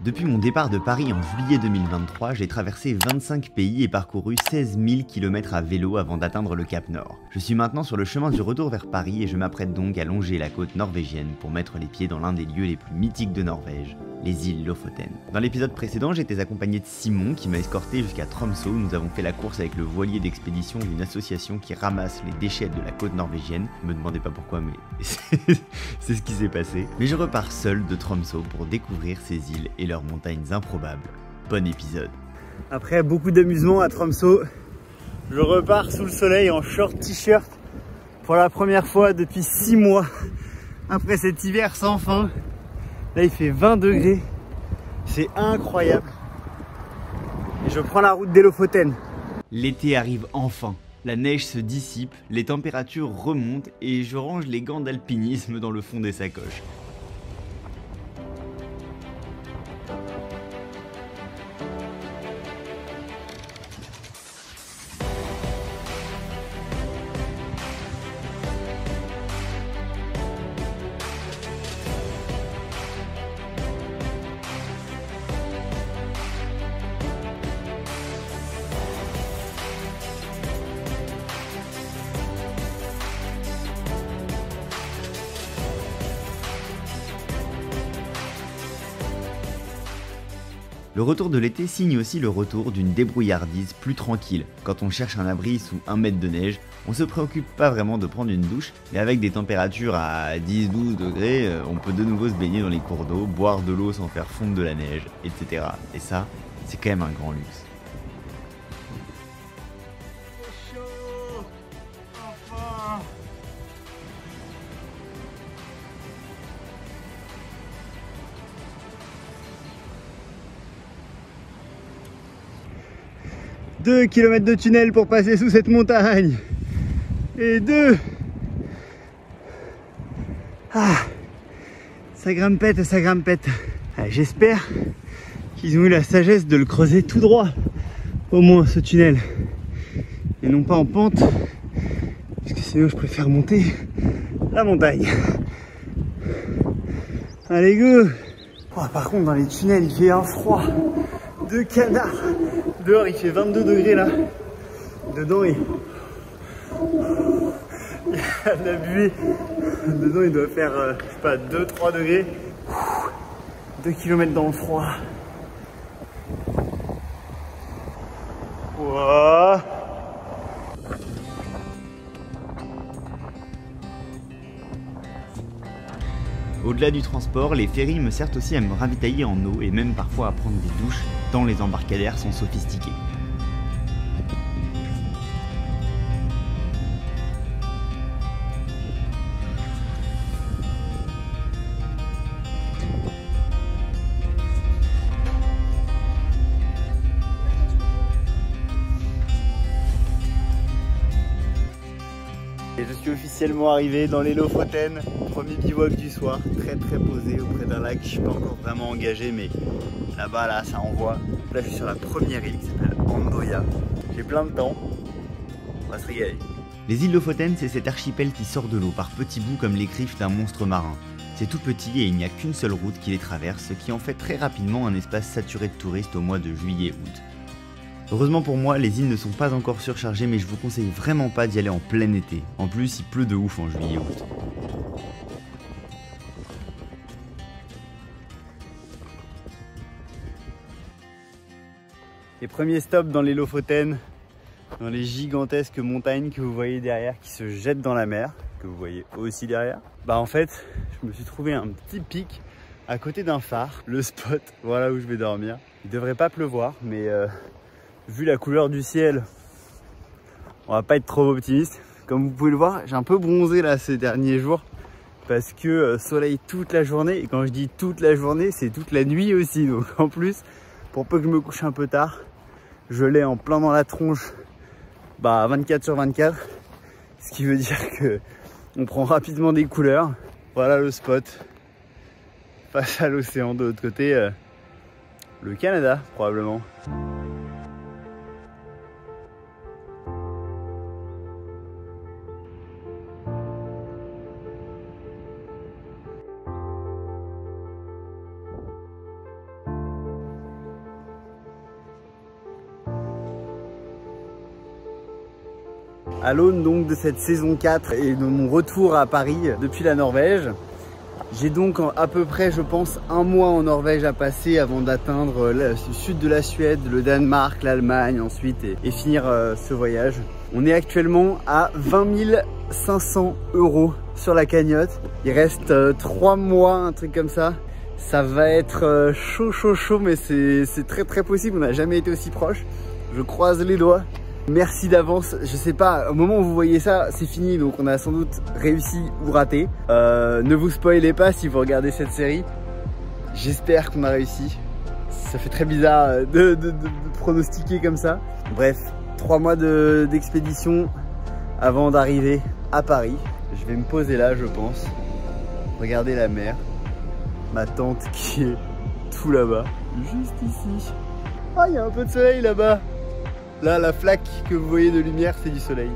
Depuis mon départ de Paris en juillet 2023, j'ai traversé 25 pays et parcouru 16 000 km à vélo avant d'atteindre le Cap Nord. Je suis maintenant sur le chemin du retour vers Paris et je m'apprête donc à longer la côte norvégienne pour mettre les pieds dans l'un des lieux les plus mythiques de Norvège, les îles Lofoten. Dans l'épisode précédent, j'étais accompagné de Simon qui m'a escorté jusqu'à Tromsø où nous avons fait la course avec le voilier d'expédition d'une association qui ramasse les déchets de la côte norvégienne. Ne me demandez pas pourquoi, mais c'est ce qui s'est passé. Mais je repars seul de Tromsø pour découvrir ces îles et leurs montagnes improbables. Bon épisode. Après beaucoup d'amusement à Tromsø, je repars sous le soleil en short t-shirt pour la première fois depuis 6 mois. Après cet hiver sans fin, là il fait 20 degrés, c'est incroyable. Et je prends la route des Lofoten. L'été arrive enfin, la neige se dissipe, les températures remontent et je range les gants d'alpinisme dans le fond des sacoches. Le retour de l'été signe aussi le retour d'une débrouillardise plus tranquille. Quand on cherche un abri sous 1 mètre de neige, on se préoccupe pas vraiment de prendre une douche, mais avec des températures à 10-12 degrés, on peut de nouveau se baigner dans les cours d'eau, boire de l'eau sans faire fondre de la neige, etc. Et ça, c'est quand même un grand luxe. 2 km de tunnel pour passer sous cette montagne. Et 2. Ah, ça grimpette, ça grimpette. Ah, j'espère qu'ils ont eu la sagesse de le creuser tout droit. Au moins ce tunnel. Et non pas en pente. Parce que sinon je préfère monter la montagne. Allez go. Oh, par contre dans les tunnels il fait un froid de canard. Dehors il fait 22 degrés là. Dedans il y a de la buée. Dedans il doit faire je sais pas 2-3 degrés. 2 km dans le froid. Wow. Au-delà du transport, les ferries me servent aussi à me ravitailler en eau et même parfois à prendre des douches, tant les embarcadères sont sophistiqués. Et je suis officiellement arrivé dans les Lofoten, premier bivouac du soir, très posé auprès d'un lac. Je suis pas encore vraiment engagé, mais là-bas, là, ça envoie. Là, je suis sur la première île qui s'appelle Andøya. J'ai plein de temps, on va se régaler. Les îles Lofoten, c'est cet archipel qui sort de l'eau par petits bouts comme les griffes d'un monstre marin. C'est tout petit et il n'y a qu'une seule route qui les traverse, ce qui en fait très rapidement un espace saturé de touristes au mois de juillet-août. Heureusement pour moi, les îles ne sont pas encore surchargées, mais je vous conseille vraiment pas d'y aller en plein été. En plus, il pleut de ouf en juillet-août. Les premiers stops dans les Lofoten, dans les gigantesques montagnes que vous voyez derrière qui se jettent dans la mer, que vous voyez aussi derrière. Bah en fait, je me suis trouvé un petit pic à côté d'un phare, le spot, voilà où je vais dormir. Il devrait pas pleuvoir, mais vu la couleur du ciel, on va pas être trop optimiste. Comme vous pouvez le voir, j'ai un peu bronzé là ces derniers jours parce que soleil toute la journée. Et quand je dis toute la journée, c'est toute la nuit aussi. Donc en plus, pour peu que je me couche un peu tard, je l'ai en plein dans la tronche, 24/24. Ce qui veut dire que on prend rapidement des couleurs. Voilà le spot. Face à l'océan de l'autre côté, le Canada probablement. À l'aune donc de cette saison 4 et de mon retour à Paris depuis la Norvège, j'ai donc à peu près, je pense, un mois en Norvège à passer avant d'atteindre le sud de la Suède, le Danemark, l'Allemagne ensuite et finir ce voyage. On est actuellement à 20 500 € sur la cagnotte. Il reste 3 mois, un truc comme ça. Ça va être chaud, mais c'est très possible. On n'a jamais été aussi proche. Je croise les doigts. Merci d'avance. Je sais pas, au moment où vous voyez ça, c'est fini. Donc on a sans doute réussi ou raté. Ne vous spoilez pas si vous regardez cette série. J'espère qu'on a réussi. Ça fait très bizarre de pronostiquer comme ça. Bref, 3 mois d'expédition avant d'arriver à Paris. Je vais me poser là, je pense. Regardez la mer. Ma tente qui est tout là-bas, juste ici. Ah, il y a un peu de soleil là-bas. Là, la flaque que vous voyez de lumière, c'est du soleil.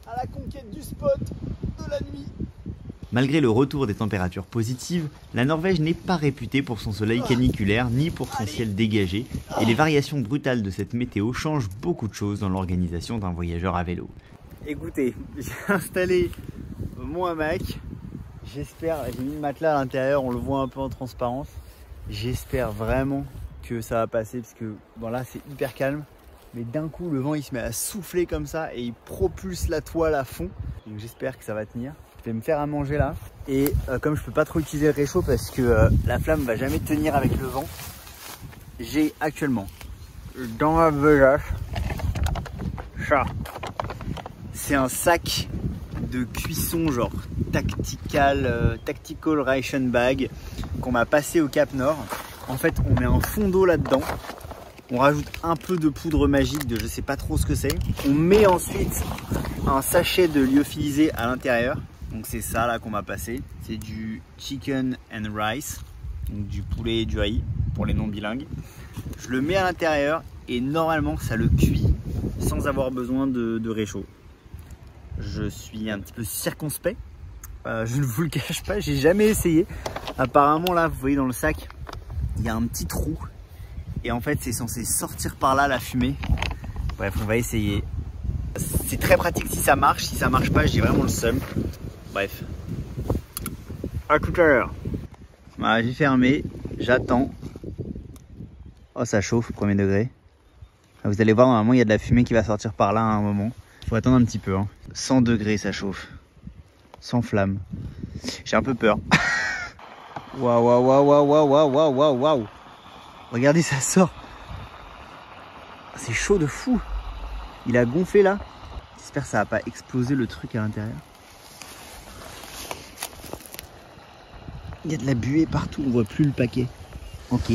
À la conquête du spot de la nuit. Malgré le retour des températures positives, la Norvège n'est pas réputée pour son soleil caniculaire ni pour son ciel dégagé, et les variations brutales de cette météo changent beaucoup de choses dans l'organisation d'un voyageur à vélo. Écoutez, j'ai installé mon hamac, j'espère, j'ai mis le matelas à l'intérieur, on le voit un peu en transparence, j'espère vraiment que ça va passer parce que bon là c'est hyper calme. Mais d'un coup, le vent il se met à souffler comme ça et il propulse la toile à fond. Donc j'espère que ça va tenir. Je vais me faire à manger là. Et comme je peux pas trop utiliser le réchaud parce que la flamme va jamais tenir avec le vent, j'ai actuellement dans ma besace ça. C'est un sac de cuisson genre tactical ration bag qu'on m'a passé au Cap Nord. En fait, on met un fond d'eau là-dedans. On rajoute un peu de poudre magique de je sais pas trop ce que c'est. On met ensuite un sachet de lyophilisé à l'intérieur. Donc c'est ça là qu'on m'a passé. C'est du chicken and rice, donc du poulet et du riz pour les non bilingues. Je le mets à l'intérieur et normalement ça le cuit sans avoir besoin de réchaud. Je suis un petit peu circonspect. Je ne vous le cache pas, j'ai jamais essayé. Apparemment là, vous voyez dans le sac, il y a un petit trou. Et en fait, c'est censé sortir par là la fumée. Bref, on va essayer. C'est très pratique si ça marche. Si ça marche pas, j'ai vraiment le seum. Bref. À tout à l'heure. Voilà, j'ai fermé. J'attends. Oh, ça chauffe, premier degré. Vous allez voir, normalement, il y a de la fumée qui va sortir par là à un moment. Faut attendre un petit peu. Hein. 100 degrés, ça chauffe. Sans flamme. J'ai un peu peur. Waouh. Regardez, ça sort. C'est chaud de fou. Il a gonflé là. J'espère que ça va pas exploser le truc à l'intérieur. Il y a de la buée partout, on voit plus le paquet. Ok,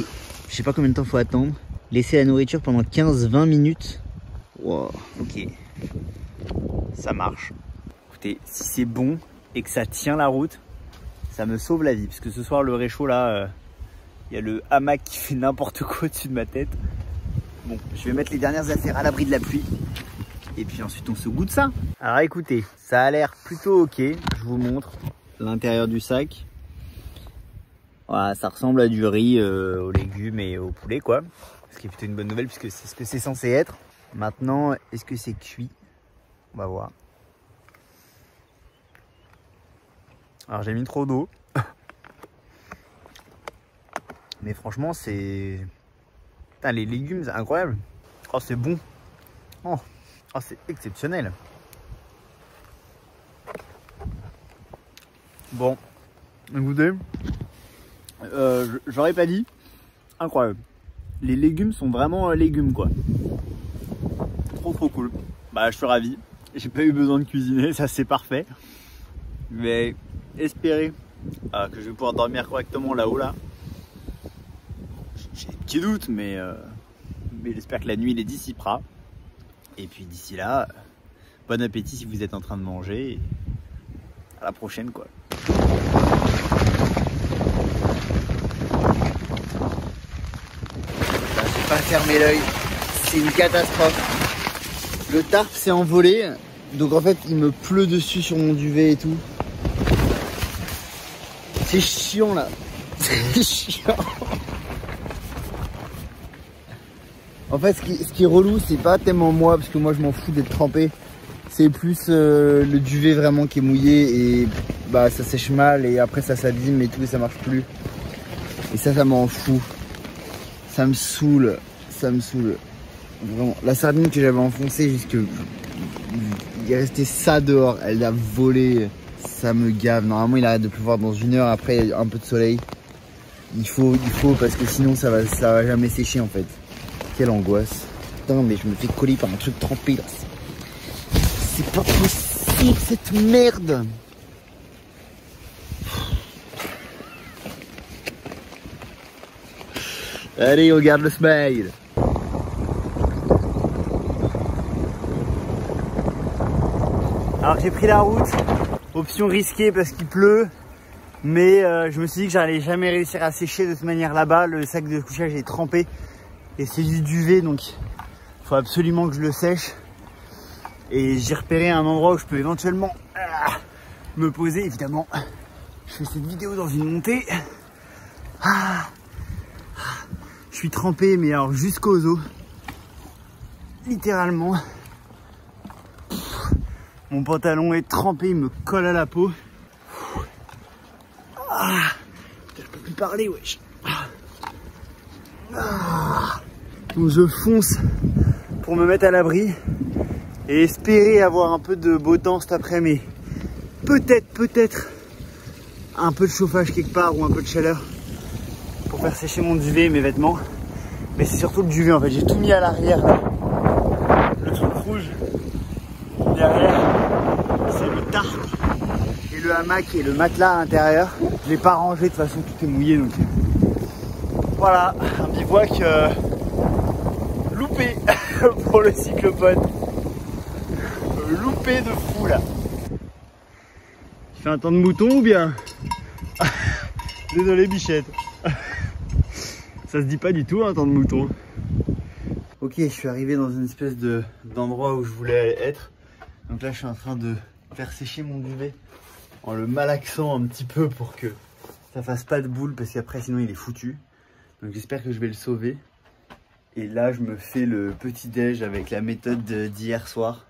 je sais pas combien de temps faut attendre. Laisser la nourriture pendant 15-20 minutes. Wow, ok. Ça marche. Écoutez, si c'est bon et que ça tient la route, ça me sauve la vie. Parce que ce soir, le réchaud là... il y a le hamac qui fait n'importe quoi au-dessus de ma tête. Bon, je vais mettre les dernières affaires à l'abri de la pluie. Et puis ensuite, on se goûte ça. Alors écoutez, ça a l'air plutôt ok. Je vous montre l'intérieur du sac. Voilà, ça ressemble à du riz aux légumes et au poulet, quoi. Ce qui est plutôt une bonne nouvelle puisque c'est ce que c'est censé être. Maintenant, est-ce que c'est cuit? On va voir. Alors j'ai mis trop d'eau. Mais franchement, c'est... Putain, les légumes, c'est incroyable. Oh, c'est bon. Oh, c'est exceptionnel. Bon, écoutez, j'aurais pas dit, incroyable. Les légumes sont vraiment légumes quoi. Trop cool. Bah je suis ravi. J'ai pas eu besoin de cuisiner, ça c'est parfait. Mais espérer que je vais pouvoir dormir correctement là-haut là. J'ai des petits doutes, mais j'espère que la nuit les dissipera. Et puis d'ici là, bon appétit si vous êtes en train de manger. Et à la prochaine quoi. Pas fermer l'œil, c'est une catastrophe. Le tarp s'est envolé, donc en fait il me pleut dessus sur mon duvet et tout. C'est chiant là, c'est chiant. En fait ce qui est relou c'est pas tellement moi, parce que moi je m'en fous d'être trempé. C'est plus le duvet vraiment qui est mouillé et bah ça sèche mal et après ça s'abîme et tout et ça marche plus. Et ça m'en fout. Ça me saoule, vraiment. La sardine que j'avais enfoncée jusque... Il est resté ça dehors, elle a volé, ça me gave. Normalement il arrête de pleuvoir dans 1 heure, après il y a un peu de soleil. Il faut parce que sinon ça va jamais sécher en fait. Quelle angoisse. Putain mais je me fais coller par un truc trempé là. C'est pas possible cette merde. Allez, regarde le smile. Alors j'ai pris la route, option risquée parce qu'il pleut, mais je me suis dit que j'allais jamais réussir à sécher de cette manière là-bas. Le sac de couchage est trempé et c'est du duvet, donc il faut absolument que je le sèche. Et j'ai repéré un endroit où je peux éventuellement me poser. Évidemment, je fais cette vidéo dans une montée. Je suis trempé, mais alors jusqu'aux os, littéralement. Mon pantalon est trempé, il me colle à la peau. Je peux plus parler, wesh. Donc je fonce pour me mettre à l'abri et espérer avoir un peu de beau temps cet après-midi. Peut-être un peu de chauffage quelque part ou un peu de chaleur pour faire sécher mon duvet et mes vêtements. Mais c'est surtout le duvet en fait, j'ai tout mis à l'arrière là. Le truc rouge derrière, c'est le tarp et le hamac et le matelas à l'intérieur. Je l'ai pas rangé, de toute façon tout est mouillé donc voilà, un bivouac loupé pour le cyclopode. Loupé de fou là. Tu fais un temps de mouton ou bien? Désolé bichette. Ça se dit pas du tout un temps de mouton. Ok, je suis arrivé dans une espèce d'endroit où je voulais être. Donc là je suis en train de faire sécher mon duvet en le malaxant un petit peu pour que ça fasse pas de boule parce qu'après sinon il est foutu. Donc j'espère que je vais le sauver. Et là je me fais le petit déj avec la méthode d'hier soir.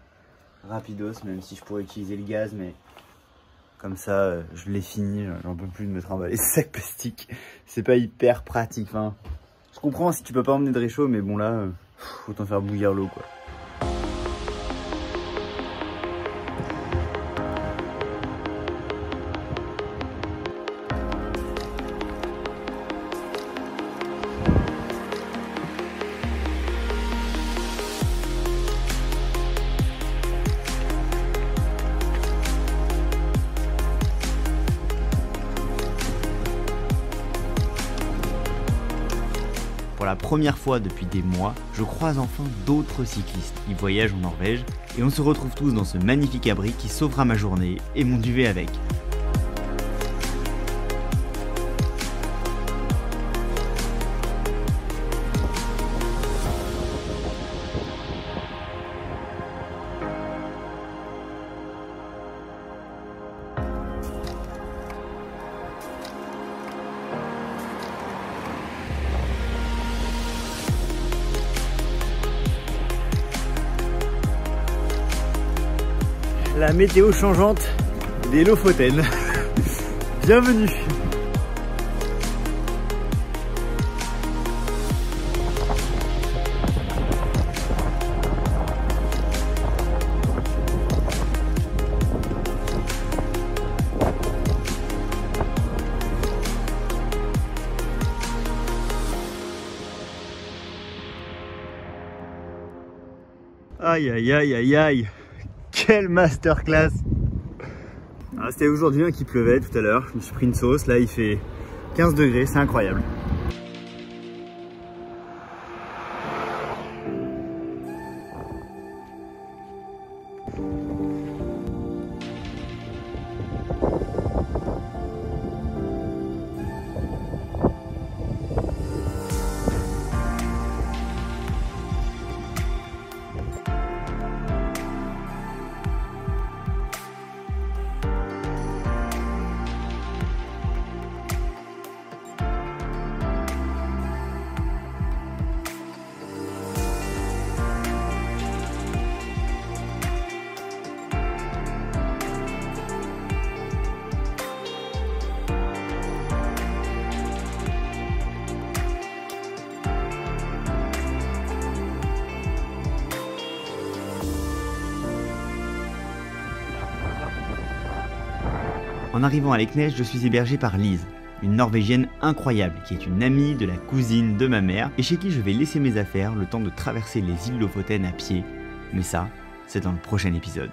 Rapidos, même si je pourrais utiliser le gaz, mais comme ça je l'ai fini, j'en peux plus de me trimballer ce sac plastique. C'est pas hyper pratique, enfin, je comprends si tu peux pas emmener de réchaud, mais bon là, autant faire bouillir l'eau quoi. Pour la première fois depuis des mois, je croise enfin d'autres cyclistes qui voyagent en Norvège et on se retrouve tous dans ce magnifique abri qui sauvera ma journée et mon duvet avec. La météo changeante des Lofoten. Bienvenue. Aïe aïe aïe aïe aïe. Quelle masterclass. C'était aujourd'hui qu'il pleuvait tout à l'heure. Je me suis pris une sauce. Là il fait 15 degrés, c'est incroyable. En arrivant à Leknes, je suis hébergé par Lise, une Norvégienne incroyable qui est une amie de la cousine de ma mère et chez qui je vais laisser mes affaires le temps de traverser les îles Lofoten à pied. Mais ça, c'est dans le prochain épisode.